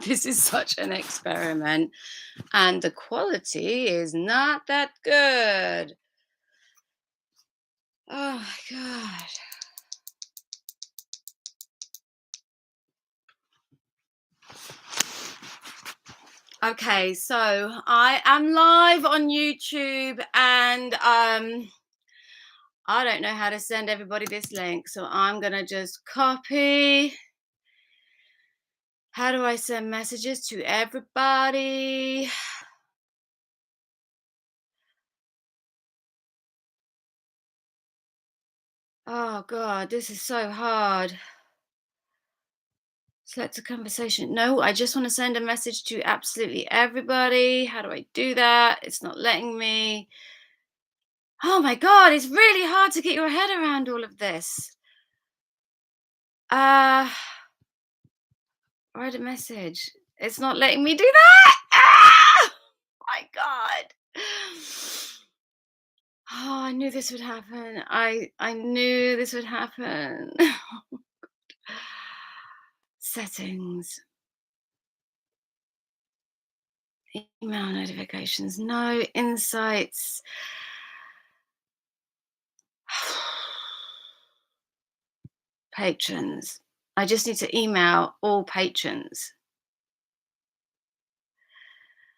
This is such an experiment, and the quality is not that good. Oh my God. Okay, so I am live on YouTube and I don't know how to send everybody this link, so I'm gonna just copy. How do I send messages to everybody? Oh God, this is so hard. Select a conversation. No, I just want to send a message to absolutely everybody. How do I do that? It's not letting me. Oh my God, it's really hard to get your head around all of this. Uh, Write a message. It's not letting me do that. Ah! My God. Oh, I knew this would happen. I knew this would happen. Settings. Email notifications. No insights. Patrons. I just need to email all patrons.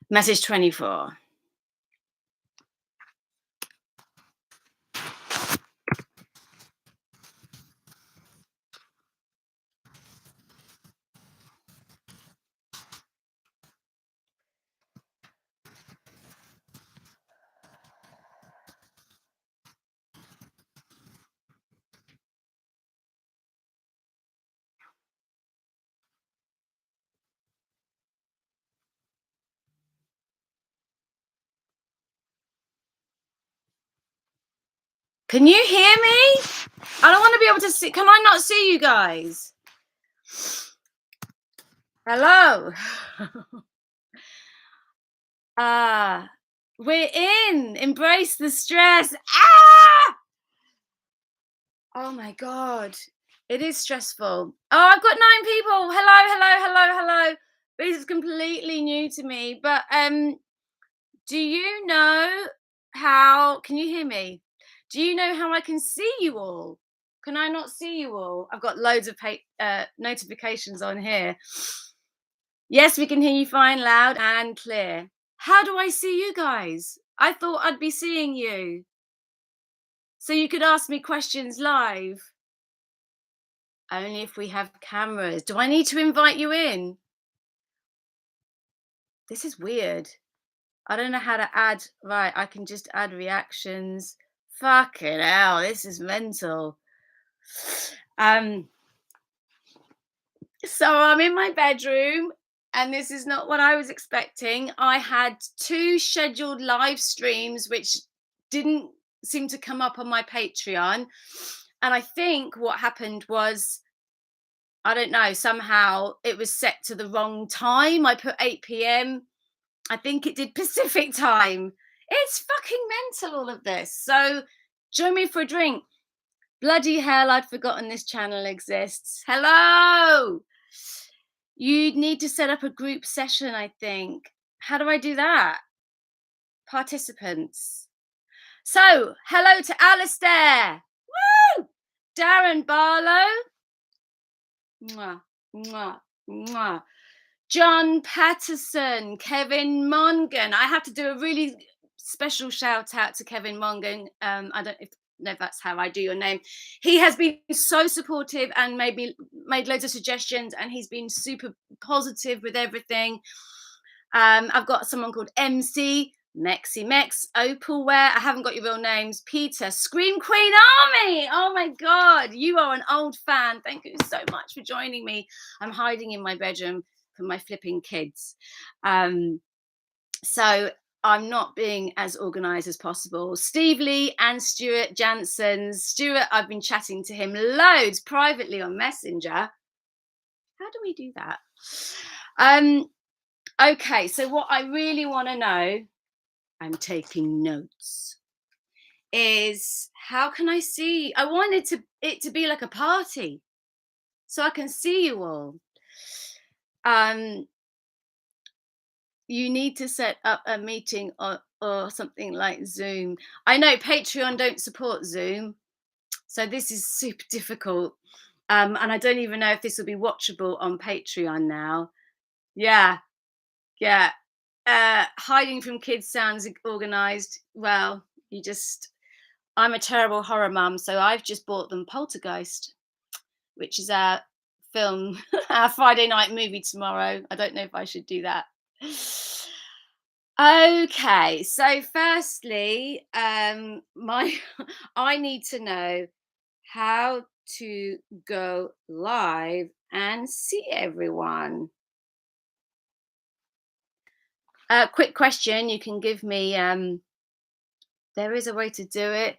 Message 24. Can you hear me? I don't want to be able to see. Can I not see you guys? Hello. We're in. Embrace the stress. Ah! Oh my God. It is stressful. Oh, I've got 9 people. Hello. This is completely new to me. But do you know how can you hear me? Do you know how I can see you all? Can I not see you all? I've got loads of notifications on here. Yes, we can hear you fine, loud and clear. How do I see you guys? I thought I'd be seeing you. So you could ask me questions live. Only if we have cameras. Do I need to invite you in? This is weird. I don't know how to add. Right, I can just add reactions. Fucking hell, this is mental. So I'm in my bedroom, and this is not what I was expecting. I had 2 scheduled live streams which didn't seem to come up on my Patreon. And I think what happened was, I don't know, somehow it was set to the wrong time. I put 8 p.m. I think it did Pacific time. It's fucking mental, all of this. So join me for a drink. Bloody hell, I'd forgotten this channel exists. Hello. You need to set up a group session, I think. How do I do that? Participants. So, hello to Alistair. Woo! Darren Barlow. Mwah, mwah, mwah. John Patterson, Kevin Mongan. I have to do a really special shout out to Kevin Mongan. I don't know if that's how I do your name. He has been so supportive and made loads of suggestions, and he's been super positive with everything. I've got someone called MC, Mexi Mex, Opalware. I haven't got your real names. Peter, Scream Queen Army. Oh my God, you are an old fan. Thank you so much for joining me. I'm hiding in my bedroom from my flipping kids. So I'm not being as organized as possible. Steve Lee and Stuart Jansen. Stuart, I've been chatting to him loads privately on Messenger. How do we do that? Okay, so what I really want to know, I'm taking notes, is how can I see? I wanted it to be like a party, so I can see you all. You need to set up a meeting or something like Zoom. I know Patreon don't support Zoom, so this is super difficult. And I don't even know if this will be watchable on Patreon now. Yeah, yeah. Hiding from kids sounds organized. Well, you just I'm a terrible horror mum, so I've just bought them Poltergeist, which is our film, our Friday night movie tomorrow. I don't know if I should do that. Okay, so firstly, my I need to know how to go live and see everyone. Quick question you can give me. There is a way to do it.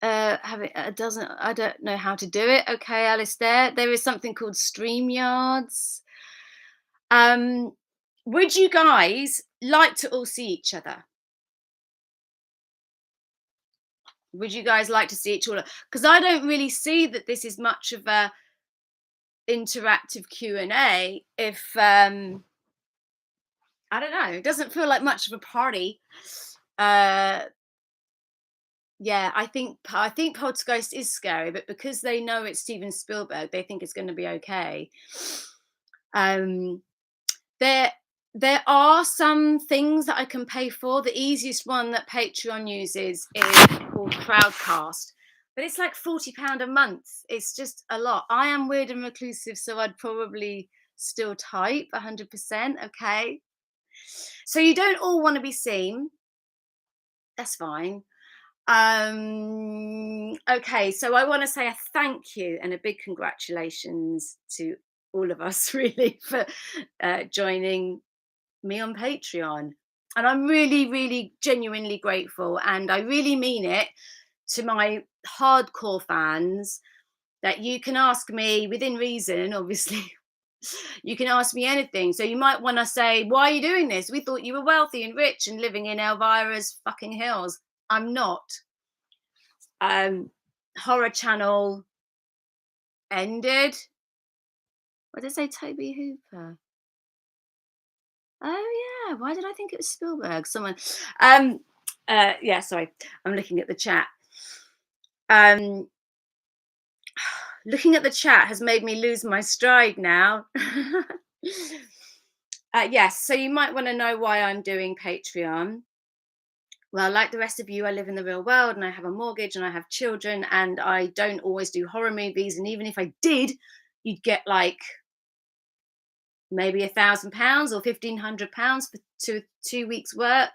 Have it doesn't I don't know how to do it. Okay, Alistair. There is something called StreamYards. Um, would you guys like to all see each other? Would you guys like to see each other? Because I don't really see that this is much of a interactive Q&A. If I don't know, it doesn't feel like much of a party. Uh, yeah, I think Poltergeist is scary, but because they know it's Steven Spielberg, they think it's going to be okay. Um, there there are some things that I can pay for. The easiest one that Patreon uses is called Crowdcast, but it's like £40 a month. It's just a lot. I am weird and reclusive, so I'd probably still type 100%. Okay, so you don't all want to be seen. That's fine. Okay, so I want to say a thank you and a big congratulations to all of us, really, for joining me on Patreon. And I'm really, really genuinely grateful. And I really mean it to my hardcore fans that you can ask me within reason, obviously. You can ask me anything. So you might want to say, why are you doing this? We thought you were wealthy and rich and living in Elvira's fucking hills. I'm not. Um, Horror Channel ended. What did I say? Toby Hooper. Oh yeah, why did I think it was Spielberg? Someone. Yeah, sorry, I'm looking at the chat. Um, looking at the chat has made me lose my stride now. Yes, so you might want to know why I'm doing Patreon. Well, like the rest of you, I live in the real world and I have a mortgage and I have children and I don't always do horror movies. And even if I did, you'd get like maybe £1,000 or £1,500 for 2 weeks' work,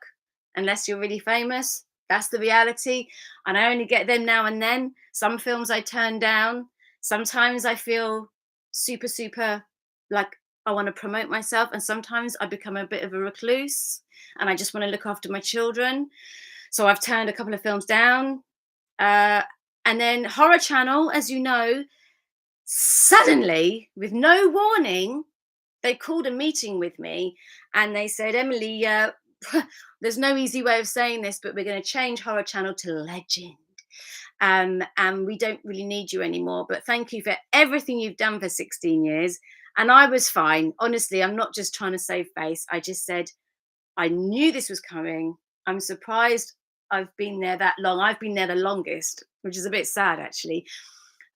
unless you're really famous. That's the reality. And I only get them now and then. Some films I turn down. Sometimes I feel super, super like I want to promote myself. And sometimes I become a bit of a recluse and I just want to look after my children. So I've turned a couple of films down. Uh, and then Horror Channel, as you know, suddenly, with no warning, they called a meeting with me and they said, Emily, there's no easy way of saying this, but we're going to change Horror Channel to Legend. And we don't really need you anymore. But thank you for everything you've done for 16 years. And I was fine. Honestly, I'm not just trying to save face. I just said, I knew this was coming. I'm surprised I've been there that long. I've been there the longest, which is a bit sad, actually.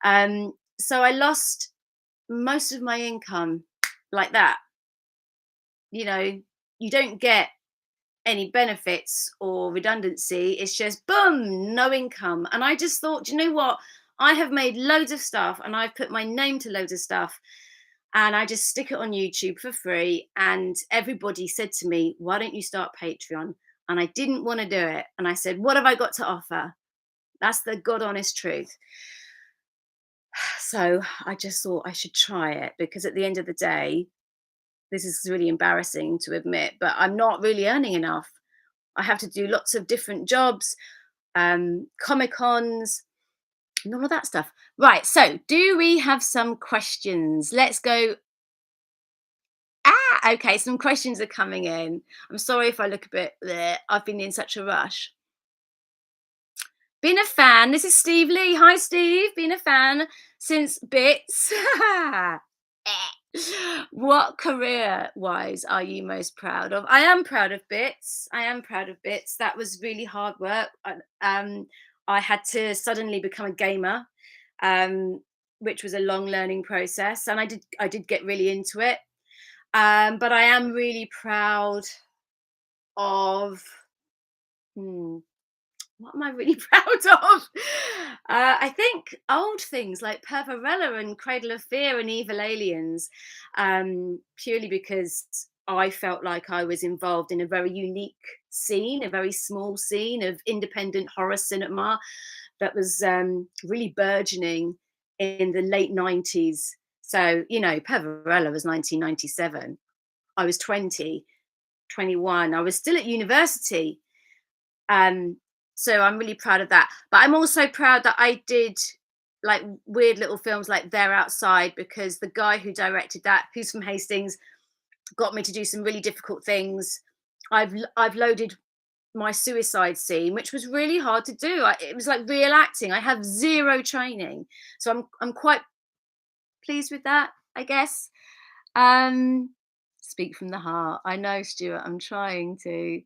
So I lost most of my income like that. You know, you don't get any benefits or redundancy. It's just boom, no income. And I just thought, do you know what? I have made loads of stuff and I've put my name to loads of stuff and I just stick it on YouTube for free. And everybody said to me, why don't you start Patreon? And I didn't want to do it. And I said, what have I got to offer? That's the God honest truth. So I just thought I should try it because at the end of the day, this is really embarrassing to admit, but I'm not really earning enough. I have to do lots of different jobs, Comic Cons, and all of that stuff. Right. So, do we have some questions? Let's go. Okay. Some questions are coming in. I'm sorry if I look a bit bleh. I've been in such a rush. Been a fan. This is Steve Lee. Hi, Steve. Been a fan since bits. What career-wise are you most proud of? I am proud of Bits. I am proud of Bits. That was really hard work. I had to suddenly become a gamer, um, which was a long learning process, and I did get really into it. But I am really proud of. Hmm, what am I really proud of? I think old things like Pervarella and Cradle of Fear and Evil Aliens, purely because I felt like I was involved in a very unique scene, a very small scene of independent horror cinema that was really burgeoning in the late 90s. So, Pervarella was 1997. I was 20, 21. I was still at university. Um, so I'm really proud of that. But I'm also proud that I did like weird little films like They're Outside, because the guy who directed that, who's from Hastings, got me to do some really difficult things. I've loaded my suicide scene, which was really hard to do. It was like real acting. I have zero training, so I'm quite pleased with that, I guess. Um, Speak from the heart. I know, Stuart. I'm trying to.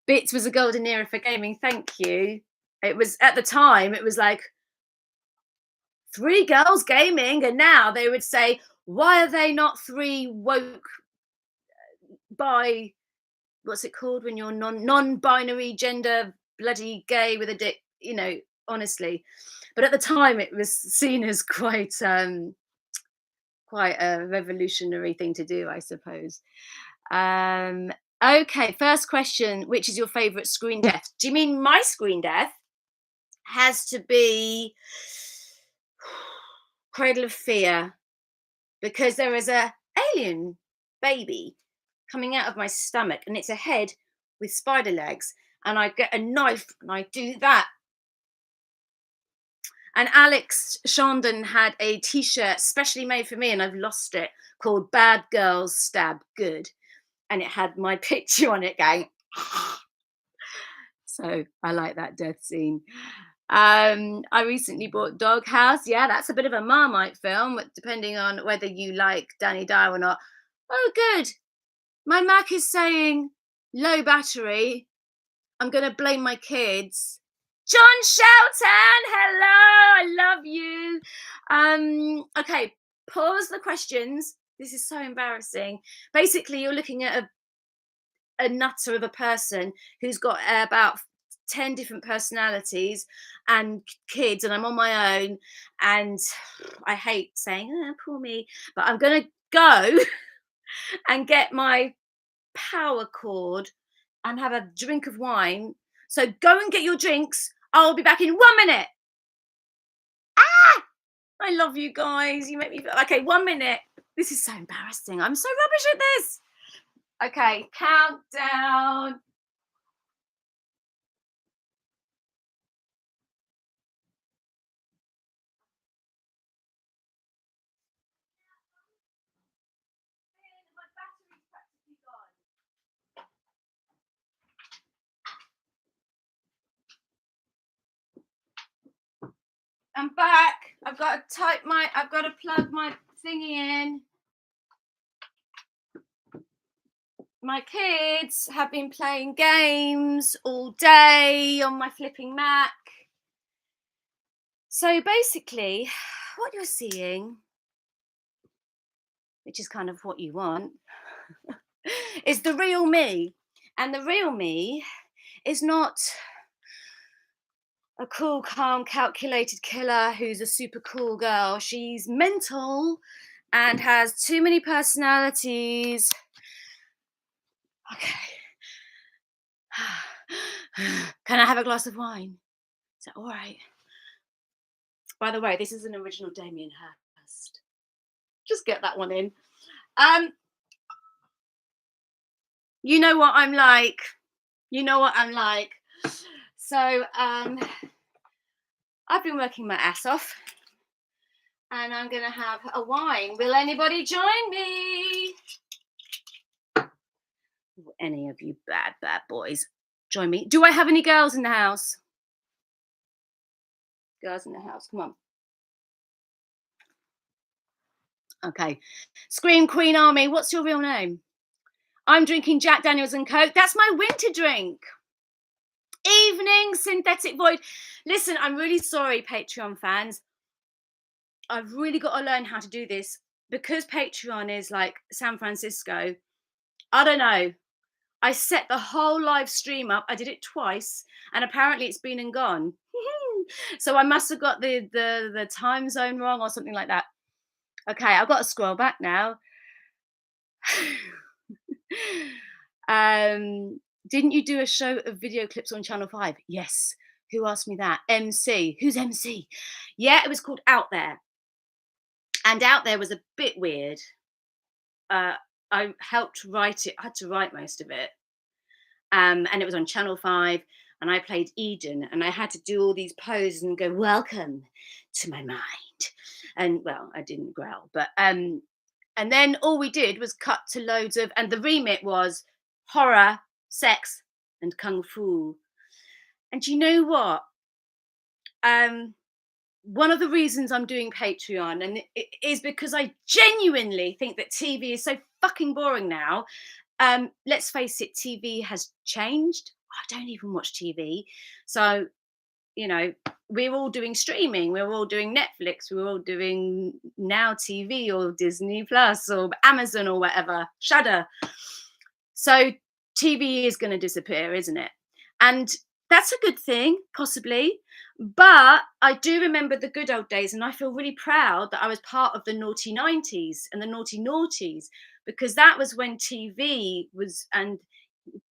Bits was a golden era for gaming. Thank you. It was at the time. It was like three girls gaming, and now they would say, "Why are they not three woke by what's it called when you're non-binary gender bloody gay with a dick?" Honestly. But at the time, it was seen as quite a revolutionary thing to do, I suppose. Um, okay, first question: which is your favourite screen death? Do you mean my screen death? Has to be Cradle of Fear, because there is a alien baby coming out of my stomach, and it's a head with spider legs, and I get a knife and I do that. And Alex Shandon had a t-shirt specially made for me, and I've lost it, called Bad Girls Stab Good, and it had my picture on it going. So I like that death scene. I recently bought Doghouse. Yeah, that's a bit of a Marmite film, depending on whether you like Danny Dyer or not. Oh, good. My Mac is saying low battery. I'm going to blame my kids. John Shelton, hello. I love you. Okay, pause the questions. This is so embarrassing. Basically, you're looking at a nutter of a person who's got about 10 different personalities and kids, and I'm on my own, and I hate saying, oh, poor me, but I'm gonna go and get my power cord and have a drink of wine. So go and get your drinks. I'll be back in 1 minute. I love you guys. You make me feel okay. 1 minute. This is so embarrassing. I'm so rubbish at this. Okay, countdown. I'm back. I've got to plug my thingy in. My kids have been playing games all day on my flipping Mac. So basically, what you're seeing, which is kind of what you want, is the real me. And the real me is not a cool, calm, calculated killer who's a super cool girl. She's mental and has too many personalities. Okay. Can I have a glass of wine? Is that all right? By the way, this is an original Damien Hirst. Just get that one in. You know what I'm like. You know what I'm like. So I've been working my ass off, and I'm gonna have a wine. Will anybody join me? Will any of you bad boys join me? Do I have any girls in the house? Girls in the house, come on. Okay. Scream Queen Army, what's your real name? I'm drinking Jack Daniels and Coke. That's my winter drink. Evening Synthetic Void. Listen, I'm really sorry, Patreon fans. I've really got to learn how to do this because Patreon is like San Francisco. I don't know. I set the whole live stream up. I did it twice, and apparently it's been and gone. So I must have got the time zone wrong or something like that. Okay, I've got to scroll back now. um, didn't you do a show of video clips on Channel 5? Yes. Who asked me that? MC. Who's MC? Yeah, it was called Out There. And Out There was a bit weird. Uh, I helped write it. I had to write most of it. And it was on Channel 5. And I played Eden. And I had to do all these poses and go, welcome to my mind. And well, I didn't growl. But and then all we did was cut to loads of, and the remit was horror, sex, and kung fu. And you know what? One of the reasons I'm doing Patreon and it is because I genuinely think that TV is so fucking boring now. Let's face it, TV has changed. I don't even watch TV. So, you know, we're all doing streaming, we're all doing Netflix, we're all doing Now TV or Disney Plus or Amazon or whatever, Shudder. So TV is going to disappear, isn't it? And that's a good thing, possibly. But I do remember the good old days, and I feel really proud that I was part of the naughty 90s and the naughty noughties, because that was when TV was, and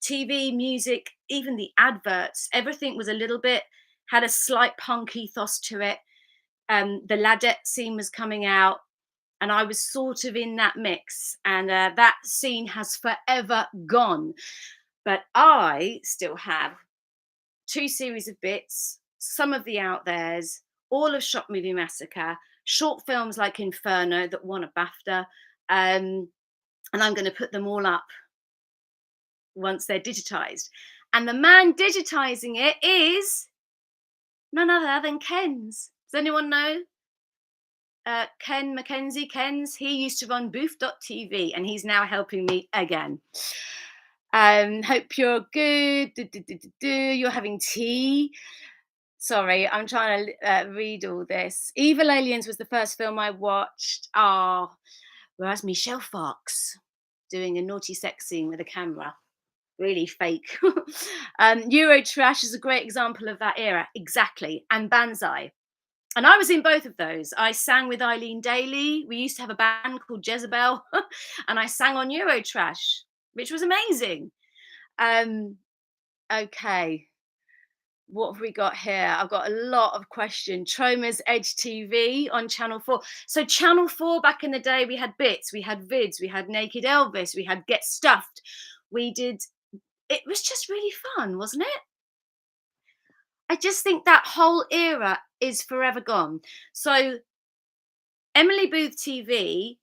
TV, music, even the adverts, everything was a little bit, had a slight punk ethos to it. The Ladette scene was coming out, and I was sort of in that mix, and that scene has forever gone. But I still have 2 series of bits, some of the Out There's, all of Shop Movie Massacre, short films like Inferno that won a BAFTA, and I'm going to put them all up once they're digitized. And the man digitizing it is none other than Ken's. Does anyone know? Ken Mackenzie, Ken's, he used to run booth.tv and he's now helping me again. Hope you're good. You're having tea. Sorry, I'm trying to read all this. Evil Aliens was the first film I watched. Oh, whereas Michelle Fox doing a naughty sex scene with a camera. Really fake. Eurotrash is a great example of that era. Exactly. And Banzai. And I was in both of those. I sang with Eileen Daly. We used to have a band called Jezebel, and I sang on Eurotrash, which was amazing. Okay. What have we got here? I've got a lot of questions. Troma's Edge TV on Channel 4. So Channel 4 back in the day, we had bits, we had vids, we had Naked Elvis, we had Get Stuffed. We did, it was just really fun, wasn't it? I just think that whole era is forever gone. So Emily Booth TV,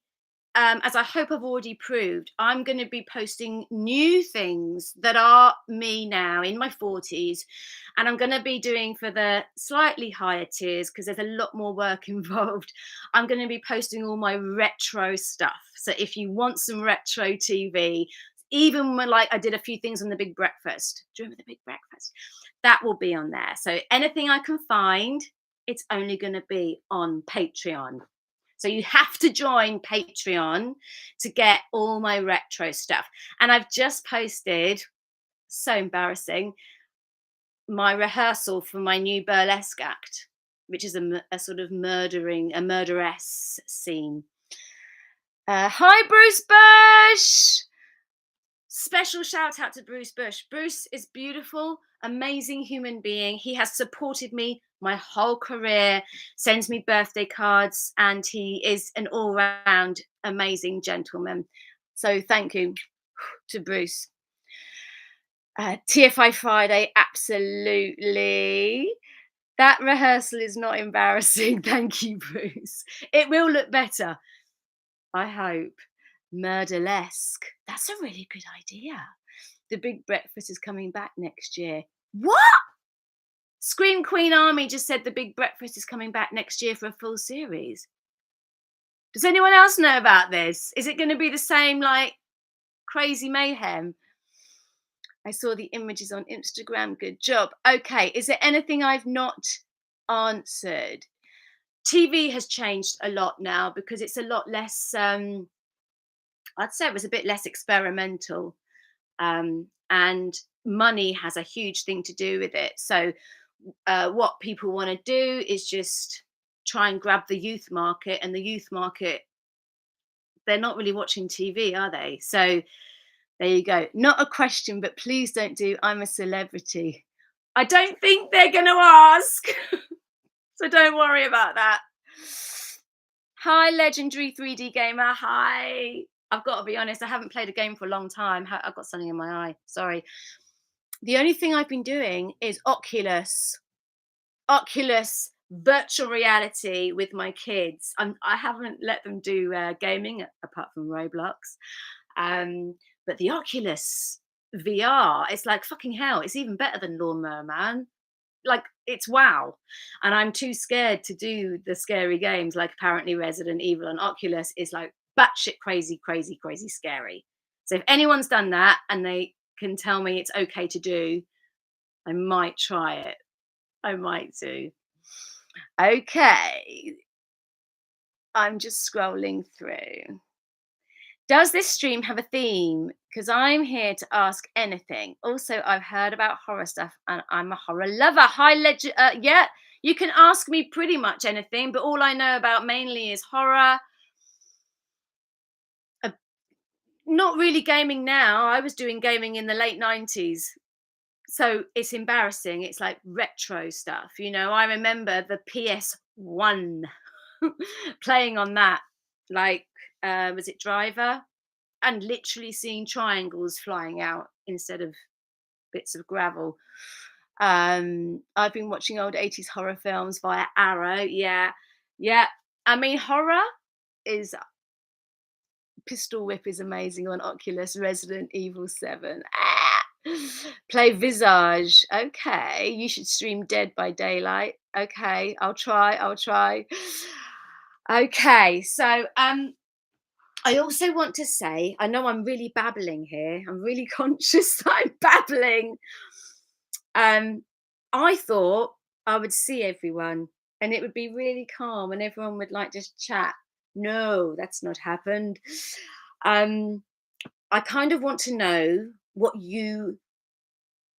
as I hope I've already proved, I'm going to be posting new things that are me now in my 40s. And I'm going to be doing for the slightly higher tiers, because there's a lot more work involved. I'm going to be posting all my retro stuff. So if you want some retro TV, even when like I did a few things on The Big Breakfast, do you remember The Big Breakfast? That will be on there. So anything I can find, it's only going to be on Patreon. So you have to join Patreon to get all my retro stuff. And I've just posted, so embarrassing, my rehearsal for my new burlesque act, which is a sort of murderess scene. Hi, Bruce Bush! Special shout out to Bruce Bush. Bruce is beautiful, amazing human being. He has supported me my whole career, sends me birthday cards, and he is an all-round amazing gentleman. So thank you to Bruce. TFI Friday, absolutely. That rehearsal is not embarrassing. Thank you, Bruce. It will look better, I hope. Murderlesque. That's a really good idea. The Big Breakfast is coming back next year. What? Scream Queen Army just said The Big Breakfast is coming back next year for a full series. Does anyone else know about this? Is it going to be the same like crazy mayhem? I saw the images on Instagram. Good job. Okay, is there anything I've not answered? TV has changed a lot now because it's a lot less. I'd say it was a bit less experimental, and money has a huge thing to do with it. So, what people want to do is just try and grab the youth market, and the youth market, they're not really watching TV, are they? So there you go. Not a question, but please don't do I'm a celebrity. I don't think they're going to ask. So don't worry about that. Hi, legendary 3D gamer. Hi. I've got to be honest, I haven't played a game for a long time. I've got something in my eye. Sorry. The only thing I've been doing is Oculus virtual reality with my kids. I haven't let them do gaming apart from Roblox. Um, but the Oculus VR, it's like fucking hell. It's even better than Lawnmower Man. Like it's wow. And I'm too scared to do the scary games like apparently Resident Evil on Oculus is like batshit crazy, crazy, crazy scary. So if anyone's done that and they can tell me it's okay to do, I might try it. I might do. Okay. I'm just scrolling through. Does this stream have a theme? Because I'm here to ask anything. Also, I've heard about horror stuff and I'm a horror lover. Yeah, you can ask me pretty much anything, but all I know about mainly is horror. Uh, Not really gaming now. I was doing gaming in the late 90s. So it's embarrassing. It's like retro stuff. I remember the PS1 playing on that. Like, was it Driver? And literally seeing triangles flying out instead of bits of gravel. I've been watching old 80s horror films via Arrow. Yeah. Yeah. I mean, horror is Pistol Whip is amazing on Oculus, Resident Evil 7. Play Visage. Okay. You should stream Dead by Daylight. Okay. I'll try. Okay. So I also want to say, I know I'm really babbling here. I'm really conscious that I'm babbling. I thought I would see everyone and it would be really calm and everyone would like just chat. No, that's not happened. Um, I kind of want to know what you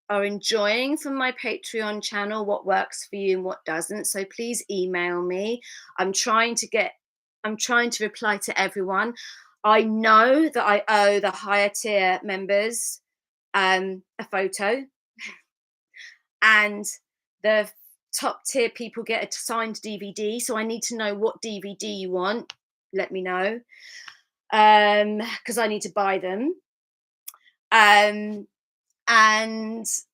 are enjoying from my Patreon channel, what works for you and what doesn't. So please email me. I'm trying to reply to everyone. I know that I owe the higher tier members a photo, and the top tier people get a signed DVD. So I need to know what DVD you want. Let me know, because I need to buy them. And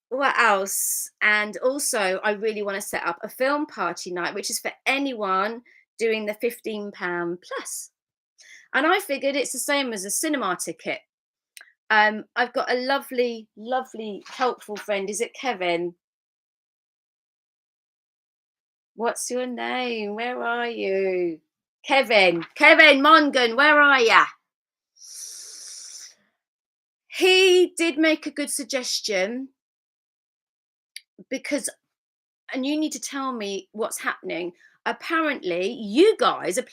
what else? And also, I really want to set up a film party night, which is for anyone doing the £15 plus. And I figured it's the same as a cinema ticket. I've got a lovely, lovely, helpful friend. Is it Kevin? What's your name? Where are you? Kevin Mongan, where are ya? He did make a good suggestion because, and you need to tell me what's happening. Apparently, you guys are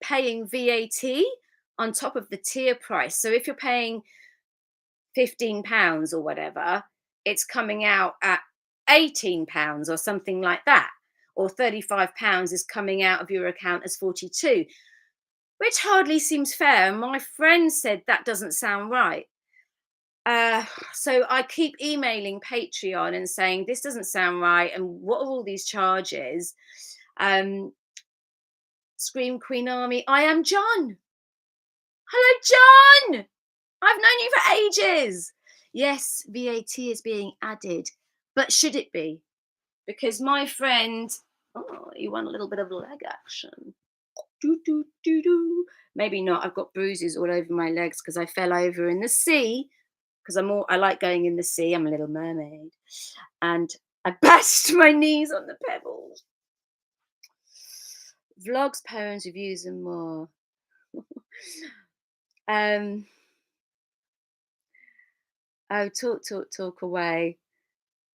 paying VAT on top of the tier price. So if you're paying £15 or whatever, it's coming out at £18 or something like that. Or £35 is coming out of your account as 42, which hardly seems fair. And my friend said that doesn't sound right. So I keep emailing Patreon and saying this doesn't sound right, and what are all these charges? Scream Queen Army, I am John. Hello, John. I've known you for ages. Yes, VAT is being added, but should it be? Because my friend, oh, you want a little bit of leg action. Do, do, do, do. Maybe not. I've got bruises all over my legs because I fell over in the sea. Because I like going in the sea. I'm a little mermaid, and I bashed my knees on the pebbles. Vlogs, poems, reviews, and more. um, oh, talk, talk, talk away.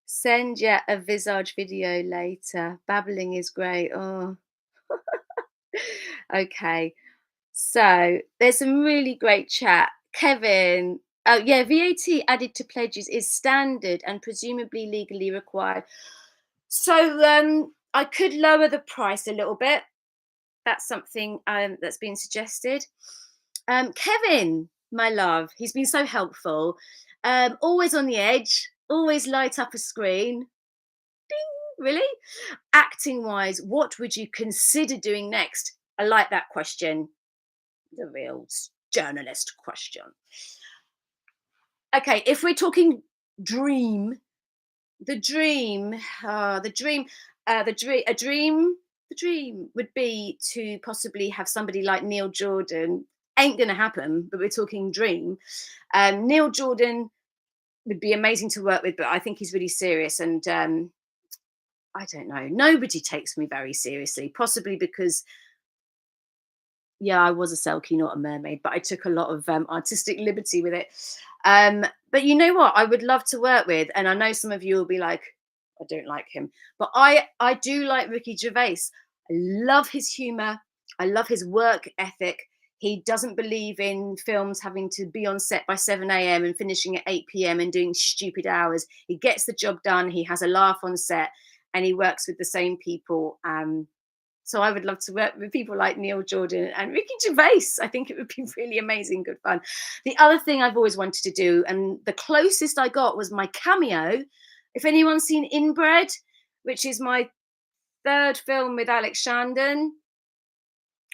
Send yet a visage video later. Babbling is great. Oh, okay. So there's some really great chat. Kevin, oh yeah, VAT added to pledges is standard and presumably legally required. So I could lower the price a little bit. That's something that's been suggested. Kevin, my love, he's been so helpful. Always on the edge, always light up a screen. Really? Acting wise, what would you consider doing next? I like that question. The real journalist question. Okay, if we're talking dream, the dream, the dream, the dream would be to possibly have somebody like Neil Jordan. Ain't gonna happen, but we're talking dream. Neil Jordan would be amazing to work with, but I think he's really serious, and I don't know. Nobody takes me very seriously, possibly because yeah, I was a selkie, not a mermaid, but I took a lot of artistic liberty with it. But you know what? I would love to work with, and I know some of you will be like, I don't like him, but I do like Ricky Gervais. I love his humor. I love his work ethic. He doesn't believe in films having to be on set by 7 a.m. and finishing at 8 p.m. and doing stupid hours. He gets the job done. He has a laugh on set, and he works with the same people. So I would love to work with people like Neil Jordan and Ricky Gervais. I think it would be really amazing, good fun. The other thing I've always wanted to do, and the closest I got was my cameo. If anyone's seen Inbred, which is my third film with Alex Shandon,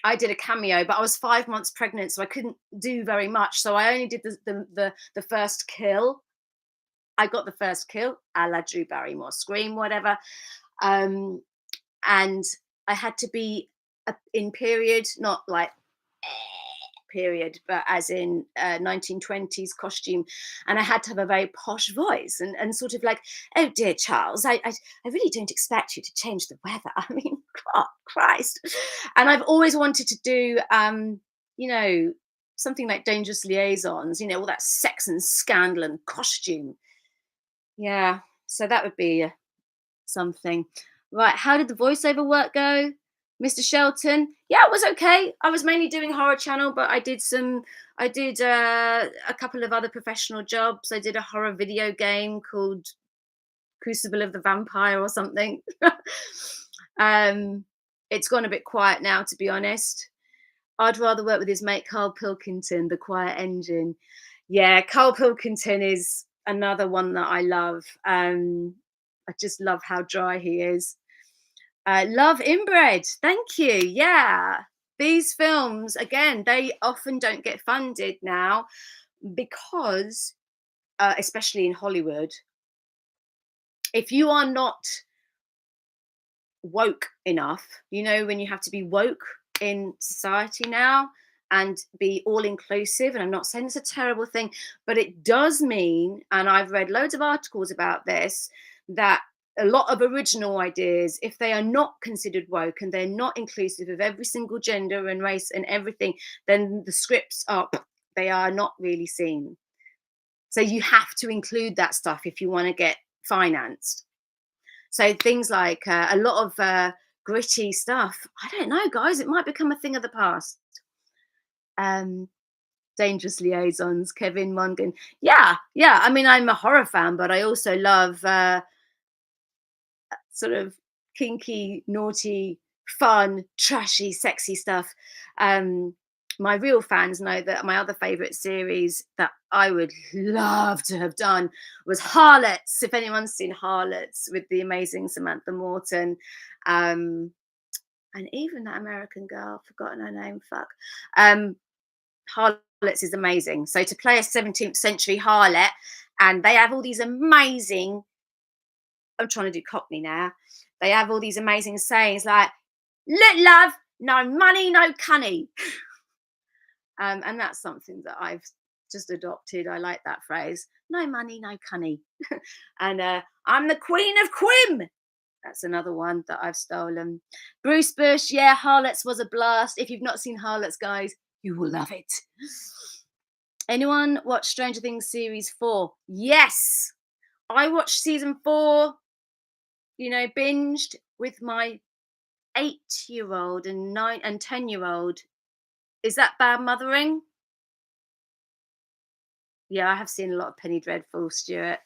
I did a cameo, but I was 5 months pregnant, so I couldn't do very much. So I only did the first kill. I got the first kill, a la Drew Barrymore, Scream, whatever. Um, and I had to be in period, not like period, but as in 1920s costume. And I had to have a very posh voice and sort of like, oh dear Charles, I really don't expect you to change the weather. I mean, God, Christ. And I've always wanted to do, you know, something like Dangerous Liaisons, you know, all that sex and scandal and costume. Yeah, so that would be something. Right, how did the voiceover work go? Mr. Shelton? Yeah, it was okay. I was mainly doing Horror Channel, but I did a couple of other professional jobs. I did a horror video game called Crucible of the Vampire or something. um, it's gone a bit quiet now, to be honest. I'd rather work with his mate Carl Pilkington, the Quiet Engine. Yeah, Carl Pilkington is another one that I love. I just love how dry he is. Love Inbred. Thank you. Yeah. These films, again, they often don't get funded now because, especially in Hollywood, if you are not woke enough, you know, when you have to be woke in society now and be all inclusive, and I'm not saying it's a terrible thing, but it does mean, and I've read loads of articles about this, that a lot of original ideas, if they are not considered woke and they're not inclusive of every single gender and race and everything, then the scripts are, they are not really seen. So you have to include that stuff if you want to get financed. So things like a lot of gritty stuff. I don't know, guys. It might become a thing of the past. Um, Dangerous Liaisons, Kevin Mongan. Yeah, yeah. I mean, I'm a horror fan, but I also love sort of kinky, naughty, fun, trashy, sexy stuff. My real fans know that my other favorite series that I would love to have done was Harlots. If anyone's seen Harlots with the amazing Samantha Morton, and even that American girl, forgotten her name, fuck. Harlots is amazing. So to play a 17th century harlot, and they have all these amazing, I'm trying to do Cockney now. They have all these amazing sayings like, "Look, love, no money, no cunny." And that's something that I've just adopted. I like that phrase. No money, no cunny. And I'm the Queen of Quim. That's another one that I've stolen. Bruce Bush, yeah, Harlots was a blast. If you've not seen Harlots, guys, you will love it. Anyone watch Stranger Things series 4? Yes. I watched season 4, binged with my 8-year-old and 9 and 10-year-old. Is that bad mothering? Yeah, I have seen a lot of Penny Dreadful, Stuart.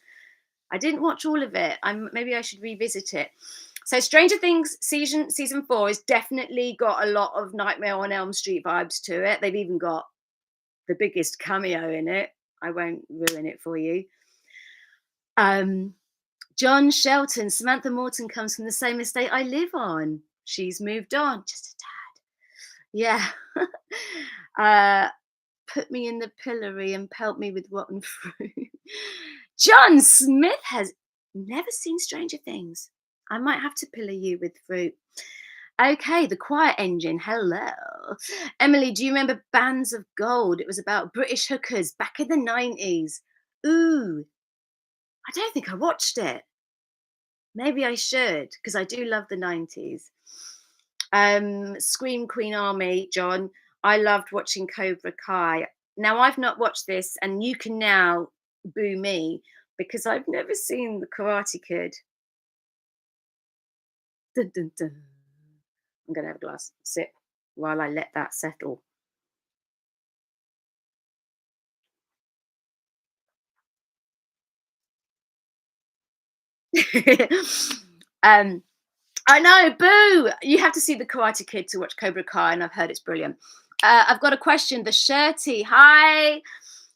I didn't watch all of it. Maybe I should revisit it. So Stranger Things season 4 has definitely got a lot of Nightmare on Elm Street vibes to it. They've even got the biggest cameo in it. I won't ruin it for you. John Shelton, Samantha Morton comes from the same estate I live on. She's moved on just a tad. Yeah. Put me in the pillory and pelt me with rotten fruit. John Smith has never seen Stranger Things. I might have to pillow you with fruit. Okay, the Quiet Engine. Hello. Emily, do you remember Bands of Gold? It was about British hookers back in the 90s. Ooh, I don't think I watched it. Maybe I should, because I do love the 90s. Scream Queen Army, John. I loved watching Cobra Kai. Now, I've not watched this, and you can now boo me because I've never seen The Karate Kid. Dun, dun, dun. I'm going to have a glass sip while I let that settle. um, I know, boo! You have to see The Karate Kid to watch Cobra Kai, and I've heard it's brilliant. I've got a question. The Shirty, hi.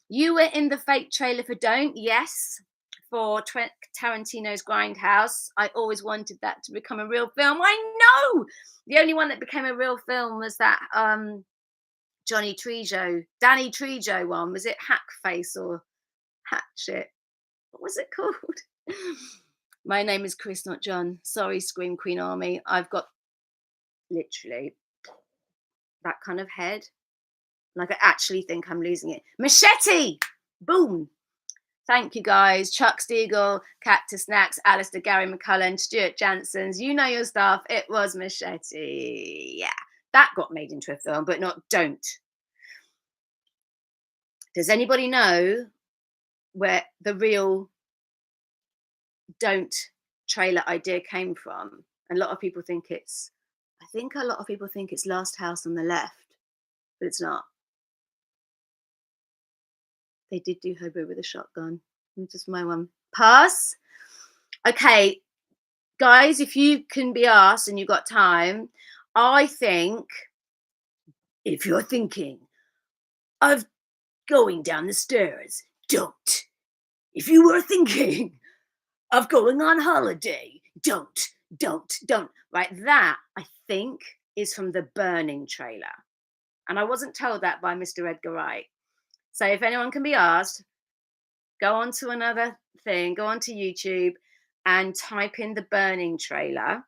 You were in the fake trailer for Don't, yes, for Tarantino's Grindhouse. I always wanted that to become a real film. I know! The only one that became a real film was that Danny Trejo one. Was it Hackface or Hatchet? What was it called? My name is Chris, not John. Sorry, Scream Queen Army. I've got literally that kind of head. Like, I actually think I'm losing it. Machete! Boom! Thank you, guys. Chuck Stiegel, Cactus Snacks, Alistair, Gary McCullen, Stuart Jansen's. You know your stuff. It was Machete. Yeah, that got made into a film, but not Don't. Does anybody know where the real Don't trailer idea came from? A lot of people think I think a lot of people think it's Last House on the Left, but it's not. They did do Hobo with a Shotgun. Just my one. Pass. Okay, guys, if you can be asked and you've got time, I think if you're thinking of going down the stairs, don't. If you were thinking of going on holiday, don't. Right, that I think is from the Burning trailer. And I wasn't told that by Mr. Edgar Wright. So if anyone can be asked, go on to another thing, go onto YouTube and type in the Burning trailer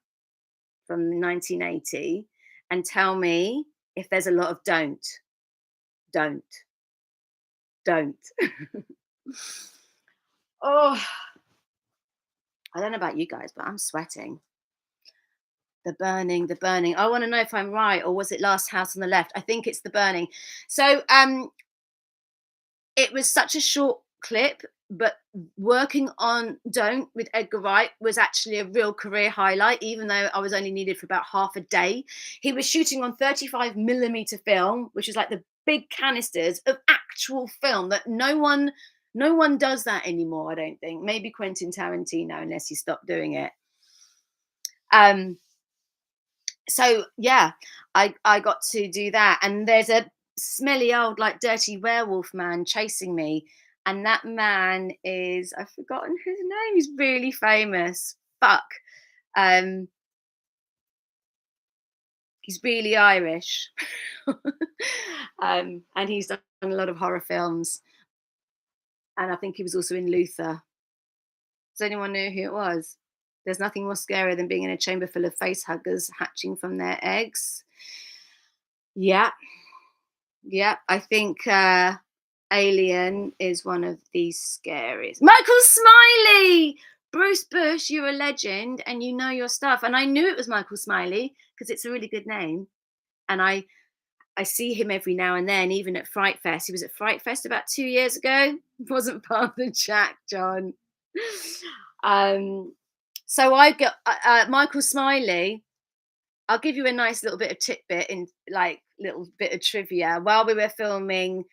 from 1980 and tell me if there's a lot of don't. Oh, I don't know about you guys, but I'm sweating. The Burning. I want to know if I'm right, or was it Last House on the Left? I think it's The Burning. So it was such a short clip, but working on Don't with Edgar Wright was actually a real career highlight, even though I was only needed for about half a day. He was shooting on 35mm film, which is like the big canisters of actual film that no one does that anymore, I don't think. Maybe Quentin Tarantino, unless he stopped doing it. So yeah, I got to do that, and there's a smelly old like dirty werewolf man chasing me, and that man is, I've forgotten his name. He's really famous. Fuck. He's really Irish. And he's done a lot of horror films, and I think he was also in Luther. Does anyone know who it was? There's nothing more scary than being in a chamber full of face huggers hatching from their eggs. Yeah. I think Alien is one of the scariest. Michael Smiley! Bruce Bush, you're a legend and you know your stuff. And I knew it was Michael Smiley because it's a really good name. And I see him every now and then, even at Fright Fest. He was at Fright Fest about 2 years ago. Wasn't part of the chat, John. Um, so I got Michael Smiley. I'll give you a nice little bit of tidbit in like little bit of trivia. While we were filming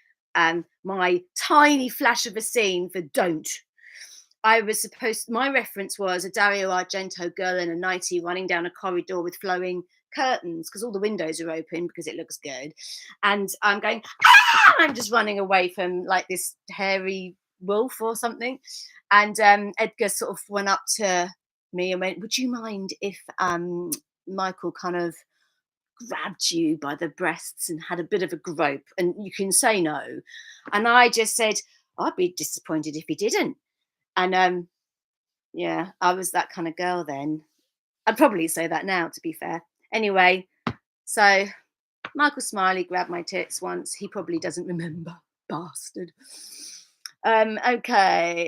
my tiny flash of a scene for Don't, I was supposed my reference was a Dario Argento girl in a nightie running down a corridor with flowing curtains because all the windows are open because it looks good. And I'm going, ah! I'm just running away from like this hairy wolf or something. And Edgar sort of went up to me and went, would you mind if Michael kind of grabbed you by the breasts and had a bit of a grope? And you can say no. And I just said, I'd be disappointed if he didn't. And yeah, I was that kind of girl then. I'd probably say that now, to be fair. Anyway, so Michael Smiley grabbed my tits once. He probably doesn't remember, bastard. Okay,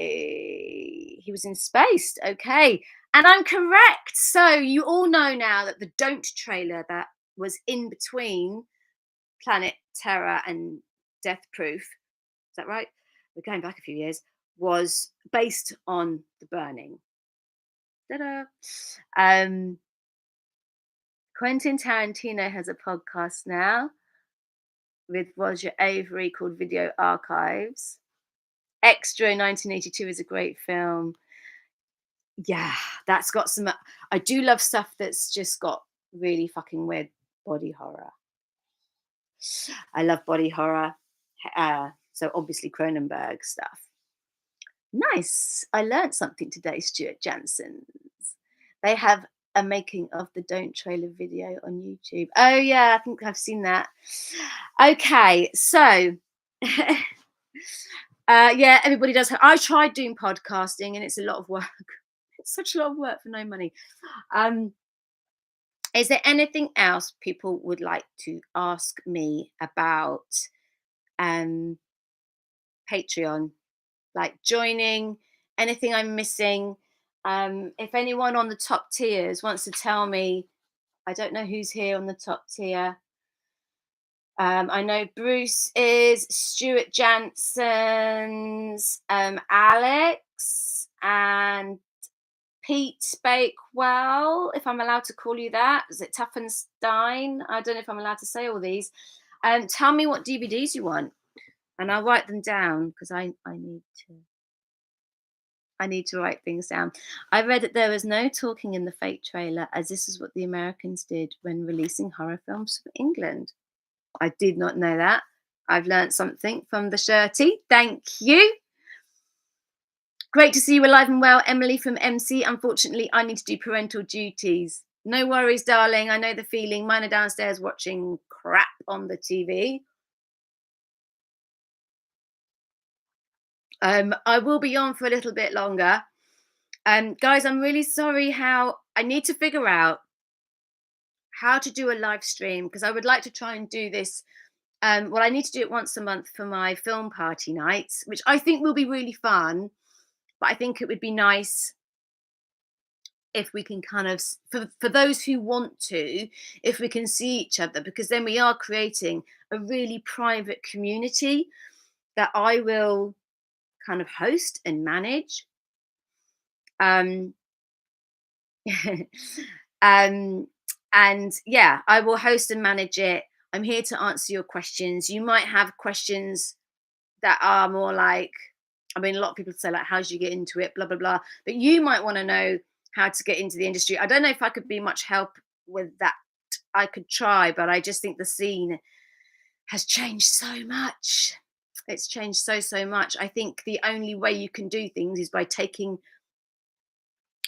he was in Spaced. Okay, and I'm correct. So you all know now that the Don't trailer that was in between Planet Terror and Death Proof, is that right? We're going back a few years, was based on The Burning. Ta-da. Quentin Tarantino has a podcast now with Roger Avery called Video Archives. Extra 1982 is a great film. Yeah, that's got some. I do love stuff that's just got really fucking weird body horror. I love body horror. So obviously Cronenberg stuff. Nice. I learned something today, Stuart Jansen's. They have a making of the Don't trailer video on YouTube. Oh yeah, I think I've seen that. Okay, so yeah, everybody does. I tried doing podcasting and it's a lot of work. It's such a lot of work for no money. Is there anything else people would like to ask me about Patreon? Like joining, anything I'm missing? If anyone on the top tiers wants to tell me, I don't know who's here on the top tier. I know Bruce is, Stuart Jansen's, Alex, and Pete Bakewell, if I'm allowed to call you that. Is it Tuffenstein? I don't know if I'm allowed to say all these. Tell me what DVDs you want, and I'll write them down because I need to write things down. I read that there was no talking in the fake trailer, as this is what the Americans did when releasing horror films from England. I did not know that. I've learned something from the shirty. Thank you. Great to see you alive and well, Emily from MC. Unfortunately, I need to do parental duties. No worries, darling. I know the feeling. Mine are downstairs watching crap on the TV. I will be on for a little bit longer. Guys, I'm really sorry how I need to figure out how to do a live stream because I would like to try and do this. Well, I need to do it once a month for my film party nights, which I think will be really fun. But I think it would be nice if we can kind of, for those who want to, if we can see each other, because then we are creating a really private community that I will kind of host and manage. And yeah, I will host and manage it. I'm here to answer your questions. You might have questions that are more like, I mean, a lot of people say like, how do you get into it, blah, blah, blah. But you might want to know how to get into the industry. I don't know if I could be much help with that. I could try, but I just think the scene has changed so much. It's changed so much. I think the only way you can do things is by taking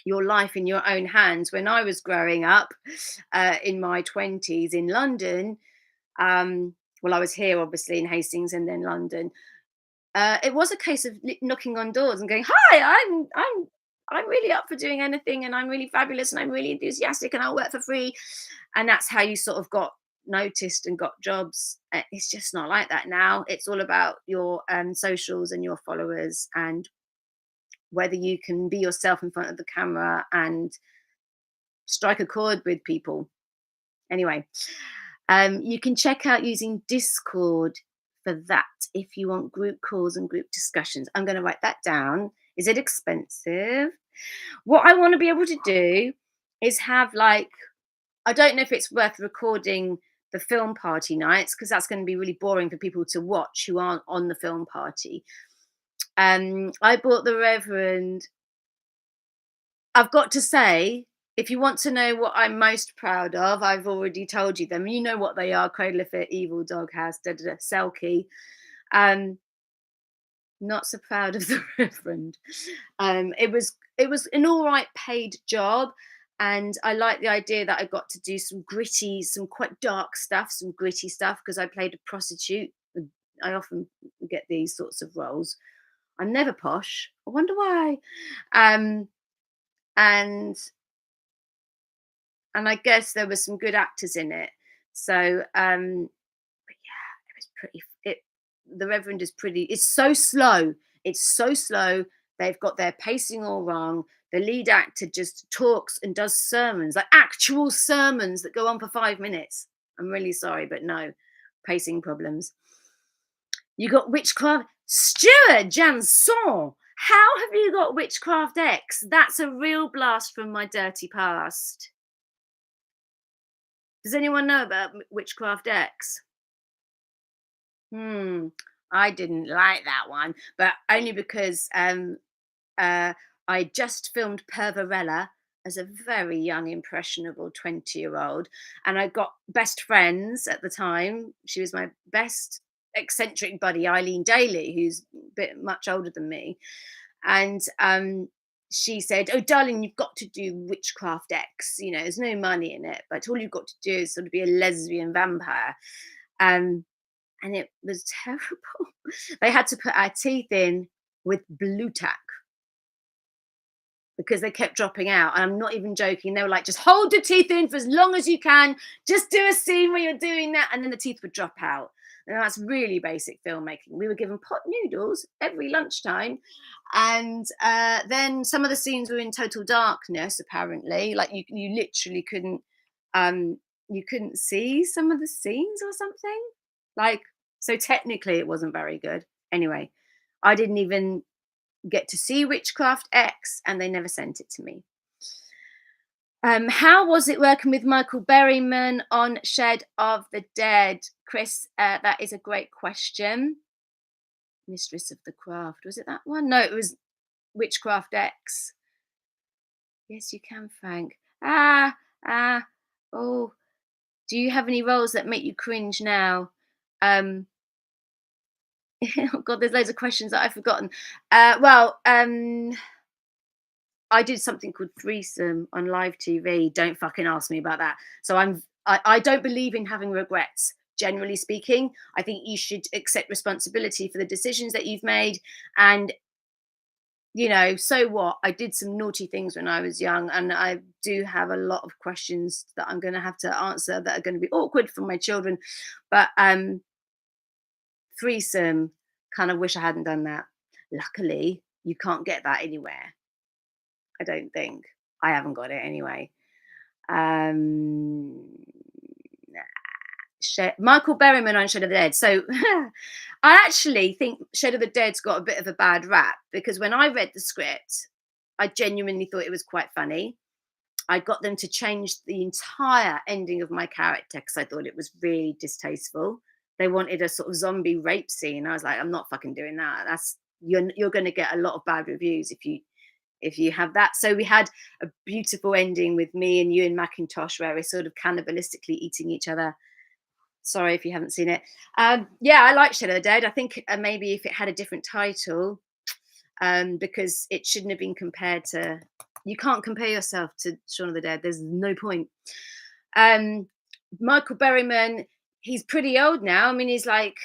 your life in your own hands. When I was growing up in my 20s in London, well, I was here obviously in Hastings and then London. It was a case of knocking on doors and going, "Hi, I'm really up for doing anything, and I'm really fabulous, and I'm really enthusiastic, and I'll work for free." And that's how you sort of got noticed and got jobs. It's just not like that now. It's all about your socials and your followers and whether you can be yourself in front of the camera and strike a chord with people. Anyway, you can check out using Discord for that if you want group calls and group discussions. I'm going to write that down. Is it expensive? What I want to be able to do is have like, I don't know if it's worth recording the film party nights because that's going to be really boring for people to watch who aren't on the film party. I bought the Reverend. I've got to say, if you want to know what I'm most proud of, I've already told you them. You know what they are: Cradle of Fit, Evil Doghouse, Selkie. Um, Not so proud of the Reverend. It was an all right paid job, and I like the idea that I got to do some gritty, some quite dark stuff, some gritty stuff because I played a prostitute. I often get these sorts of roles. I'm never posh. I wonder why. Um, and and I guess there were some good actors in it. So, but yeah, it was pretty. The Reverend is pretty. It's so slow. It's so slow. They've got their pacing all wrong. The lead actor just talks and does sermons, like actual sermons that go on for 5 minutes. I'm really sorry, but no, pacing problems. You got Witchcraft. Stuart Janson. How have you got Witchcraft X? That's a real blast from my dirty past. Does anyone know about Witchcraft X? Hmm. I didn't like that one, but only because uh, I just filmed Pervarella as a very young, impressionable 20-year-old, and I got best friends at the time. She was my best eccentric buddy, Eileen Daly, who's a bit much older than me, and she said, "Oh, darling, you've got to do Witchcraft X. You know, there's no money in it, but all you've got to do is sort of be a lesbian vampire." Um, and it was terrible. They had to put our teeth in with blue tack because they kept dropping out. And I'm not even joking. They were like, just hold the teeth in for as long as you can. Just do a scene where you're doing that. And then the teeth would drop out. And that's really basic filmmaking. We were given pot noodles every lunchtime. And then some of the scenes were in total darkness, apparently. Like you literally um, you couldn't see some of the scenes or something. Like, so technically it wasn't very good. Anyway, I didn't even get to see Witchcraft X, and they never sent it to me. How was it working with Michael Berryman on Shed of the Dead? Chris, that is a great question. Mistress of the Craft, was it that one? No, it was Witchcraft X. Yes, you can, Frank. Oh, do you have any roles that make you cringe now? Oh God, there's loads of questions that I've forgotten. I did something called Threesome on live TV. Don't fucking ask me about that. So I don't believe in having regrets. Generally speaking, I think you should accept responsibility for the decisions that you've made. And so what? I did some naughty things when I was young, and I do have a lot of questions that I'm going to have to answer that are going to be awkward for my children. But Threesome, kind of wish I hadn't done that. Luckily, you can't get that anywhere. I don't think. I haven't got it anyway. Um, Michael Berryman on Shed of the Dead. So I actually think Shed of the Dead's got a bit of a bad rap because when I read the script, I genuinely thought it was quite funny. I got them to change the entire ending of my character because I thought it was really distasteful. They wanted a sort of zombie rape scene. I was like, I'm not fucking doing that. You're going to get a lot of bad reviews if you have that. So we had a beautiful ending with me and Ewan McIntosh where we're sort of cannibalistically eating each other. Sorry if you haven't seen it. Yeah, I like Shed of the Dead. I think maybe if it had a different title, because it shouldn't have been compared to. You can't compare yourself to Shaun of the Dead. There's no point. Michael Berryman, he's pretty old now. I mean, he's like,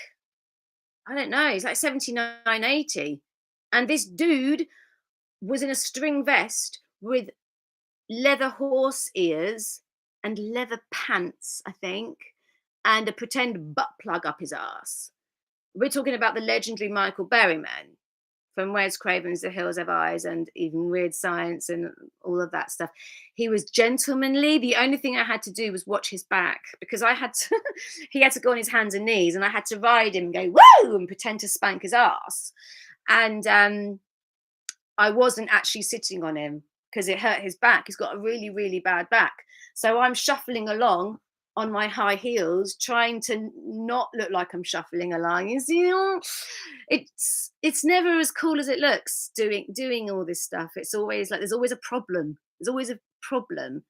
I don't know, he's like 79, 80. And this dude was in a string vest with leather horse ears and leather pants, I think, and a pretend butt plug up his ass. We're talking about the legendary Michael Berryman from Wes Craven's The Hills Have Eyes and even Weird Science and all of that stuff. He was gentlemanly. The only thing I had to do was watch his back because I had to, he had to go on his hands and knees and I had to ride him and go, woo, and pretend to spank his ass. And I wasn't actually sitting on him because it hurt his back. He's got a really, really bad back. So I'm shuffling along on my high heels, trying to not look like I'm shuffling along. You see, it's never as cool as it looks doing all this stuff. It's always like there's always a problem. There's always a problem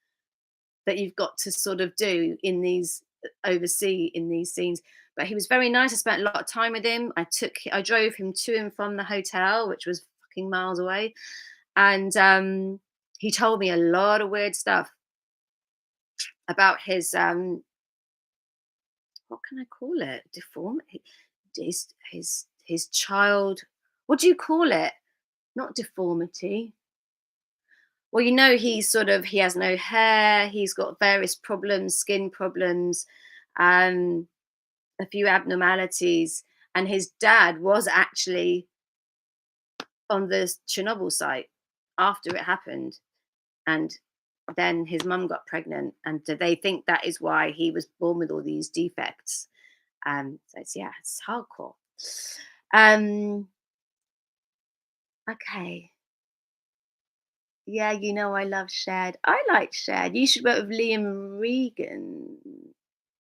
that you've got to sort of do in these oversee in these scenes. But he was very nice. I spent a lot of time with him. I drove him to and from the hotel, which was fucking miles away, and he told me a lot of weird stuff about his what can I call it? Deformity. His child. What do you call it? Not deformity. Well, you know, he has no hair. He's got various problems, skin problems, a few abnormalities, and his dad was actually on the Chernobyl site after it happened, and then his mum got pregnant, and they think that is why he was born with all these defects. So it's hardcore. Okay. Yeah, you know I love Shed. I like Shed. You should work with Liam Regan,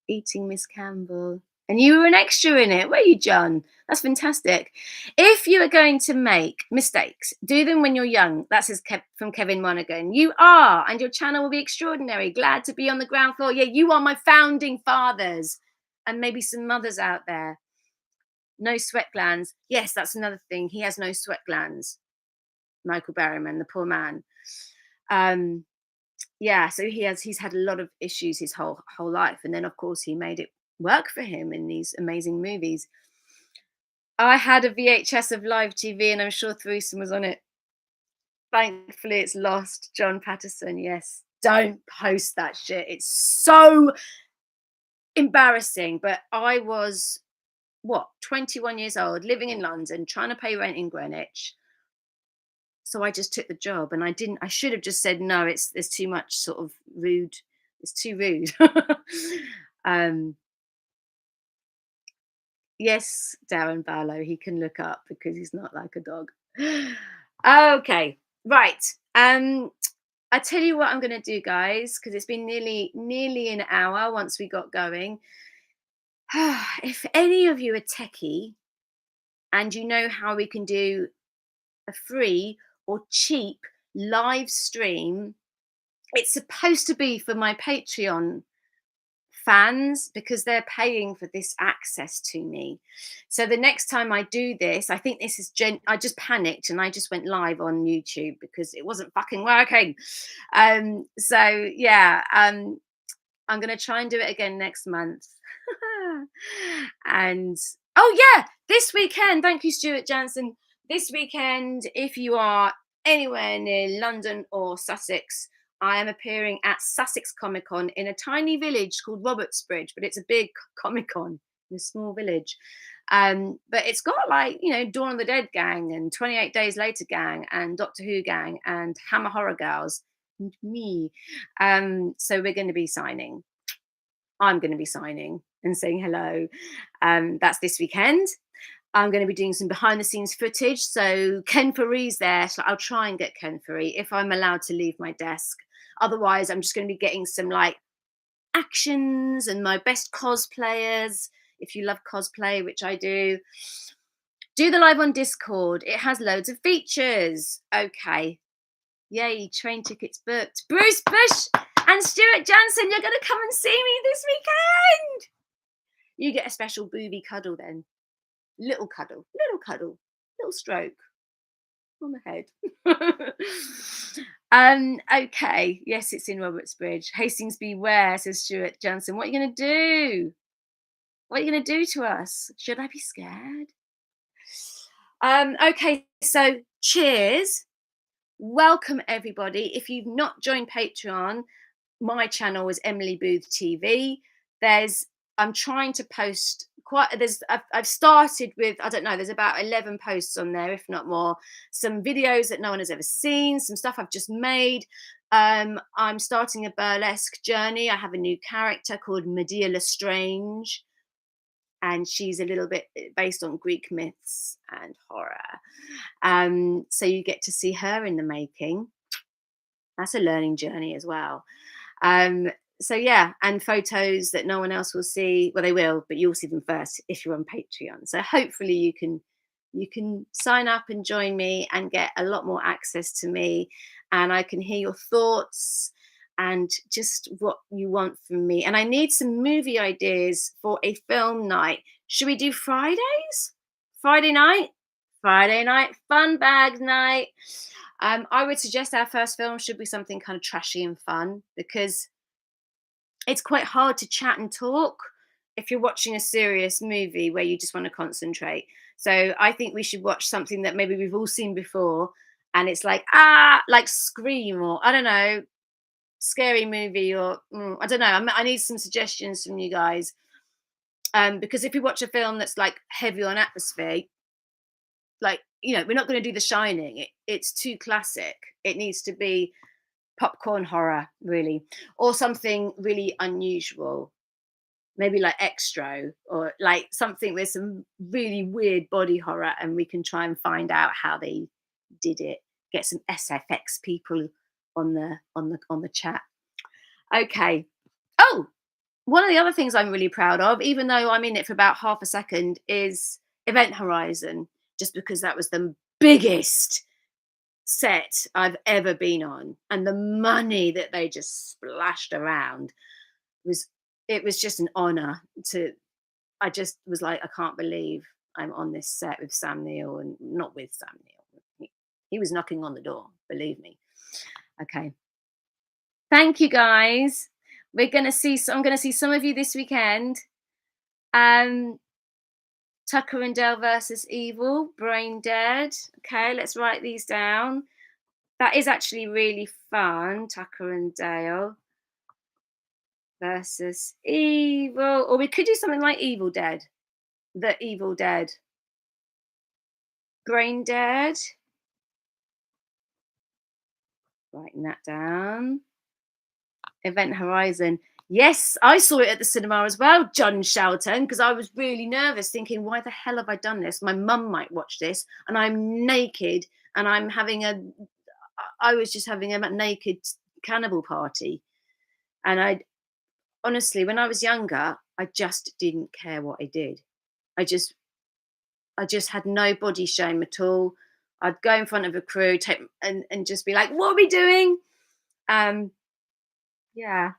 Eating Miss Campbell. And you were an extra in it, were you, John? That's fantastic. If you are going to make mistakes, do them when you're young. That's from Kevin Monaghan. You are, and your channel will be extraordinary. Glad to be on the ground floor. Yeah, you are my founding fathers, and maybe some mothers out there. No sweat glands. Yes, that's another thing. He has no sweat glands. Michael Berryman, the poor man. Yeah, so he's had a lot of issues his whole life, and then of course he made it work for him in these amazing movies. I had a VHS of live TV, and I'm sure Threesome was on it. Thankfully, it's lost. John Patterson, yes. Don't post that shit. It's so embarrassing. But I was 21 years old, living in London, trying to pay rent in Greenwich. So I just took the job, and I should have just said no. There's too much sort of rude. It's too rude. Yes, Darren Barlow, he can look up because he's not like a dog. Okay, right. I tell you what I'm going to do, guys, because it's been nearly an hour once we got going. If any of you are techie and you know how we can do a free or cheap live stream, it's supposed to be for my Patreon fans because they're paying for this access to me. So the next time I do this, I think this is I just panicked and I just went live on YouTube because it wasn't fucking working. So yeah, I'm gonna try and do it again next month. And oh yeah, this weekend, thank you, Stuart Jansen. This weekend, if you are anywhere near London or Sussex, I am appearing at Sussex Comic Con in a tiny village called Robertsbridge, but it's a big Comic Con in a small village. But it's got like, Dawn of the Dead gang and 28 Days Later gang and Doctor Who gang and Hammer Horror Gals and me. So we're going to be signing. I'm going to be signing and saying hello. That's this weekend. I'm going to be doing some behind the scenes footage. So Ken Faree's there. So I'll try and get Ken Faree if I'm allowed to leave my desk. Otherwise, I'm just going to be getting some like actions and my best cosplayers. If you love cosplay, which I do the live on Discord. It has loads of features. Okay. Yay, train tickets booked. Bruce Bush and Stuart Jansen, you're going to come and see me this weekend. You get a special booby cuddle then. Little cuddle, little stroke on the head. Okay, yes, it's in Robertsbridge. Hastings beware, says Stuart Jansen. What are you going to do? What are you going to do to us? Should I be scared? Okay, so cheers. Welcome, everybody. If you've not joined Patreon, my channel is Emily Booth TV. I'm trying to post quite I've started with, I don't know, there's about 11 posts on there, if not more. Some videos that no one has ever seen, some stuff I've just made. I'm starting a burlesque journey. I have a new character called Medea Lestrange, and she's a little bit based on Greek myths and horror. So you get to see her in the making. That's a learning journey as well. Um, so yeah, and photos that no one else will see. Well, they will, but you'll see them first if you're on Patreon. So hopefully you can sign up and join me and get a lot more access to me, and I can hear your thoughts and just what you want from me. And I need some movie ideas for a film night. Should we do Fridays? Friday night? Friday night fun bag night. I would suggest our first film should be something kind of trashy and fun, because it's quite hard to chat and talk if you're watching a serious movie where you just want to concentrate. So I think we should watch something that maybe we've all seen before, and it's like, like Scream, or I don't know, scary movie, or I don't know. I need some suggestions from you guys. Because if you watch a film that's like heavy on atmosphere, like, we're not going to do The Shining. It's too classic. It needs to be popcorn horror, really, or something really unusual, maybe like Extra, or like something with some really weird body horror, and we can try and find out how they did it. Get some SFX people on the chat. Okay. Oh, one of the other things I'm really proud of, even though I'm in it for about half a second, is Event Horizon, just because that was the biggest set I've ever been on, and the money that they just splashed around was it was just an honor to. I just was like, I can't believe I'm on this set with Sam Neill, and not with Sam Neill. He was knocking on the door, believe me. Okay. Thank you guys. I'm gonna see some of you this weekend. Um Tucker and Dale versus Evil, Brain Dead. Okay, let's write these down. That is actually really fun. Tucker and Dale versus Evil. Or we could do something like Evil Dead. The Evil Dead. Brain Dead. Writing that down. Event Horizon. Yes, I saw it at the cinema as well, John Shelton, because I was really nervous, thinking, why the hell have I done this? My mum might watch this, and I'm naked, and I was just having a naked cannibal party. And I honestly, when I was younger, I just didn't care what I did. I just had no body shame at all. I'd go in front of a crew, take and just be like, "What are we doing?" Um, yeah.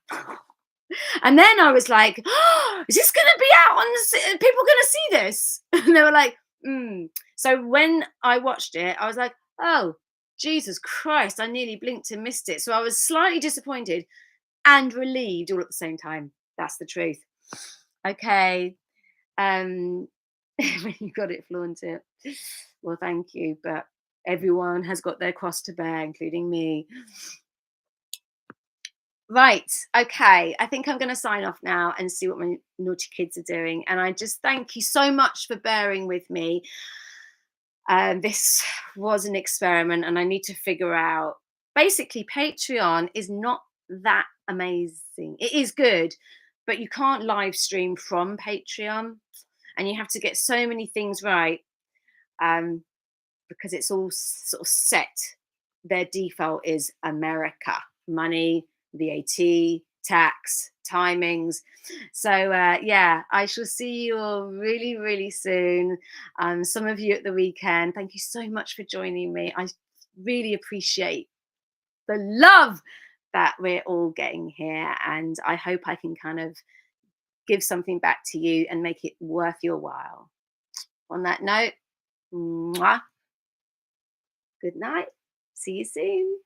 And then I was like, oh, "Is this going to be out on the? People going to see this?" And they were like, "Hmm." So when I watched it, I was like, "Oh, Jesus Christ! I nearly blinked and missed it." So I was slightly disappointed and relieved all at the same time. That's the truth. Okay. Um, you got it, Flaunt. Well, thank you, but everyone has got their cross to bear, including me. Right. Okay. I think I'm going to sign off now and see what my naughty kids are doing. And I just thank you so much for bearing with me. This was an experiment, and I need to figure out. Basically, Patreon is not that amazing. It is good, but you can't live stream from Patreon, and you have to get so many things right, because it's all sort of set. Their default is America, money, VAT, tax, timings. So yeah, I shall see you all really, really soon. Some of you at the weekend. Thank you so much for joining me. I really appreciate the love that we're all getting here, and I hope I can kind of give something back to you and make it worth your while. On that note, mwah, good night. See you soon.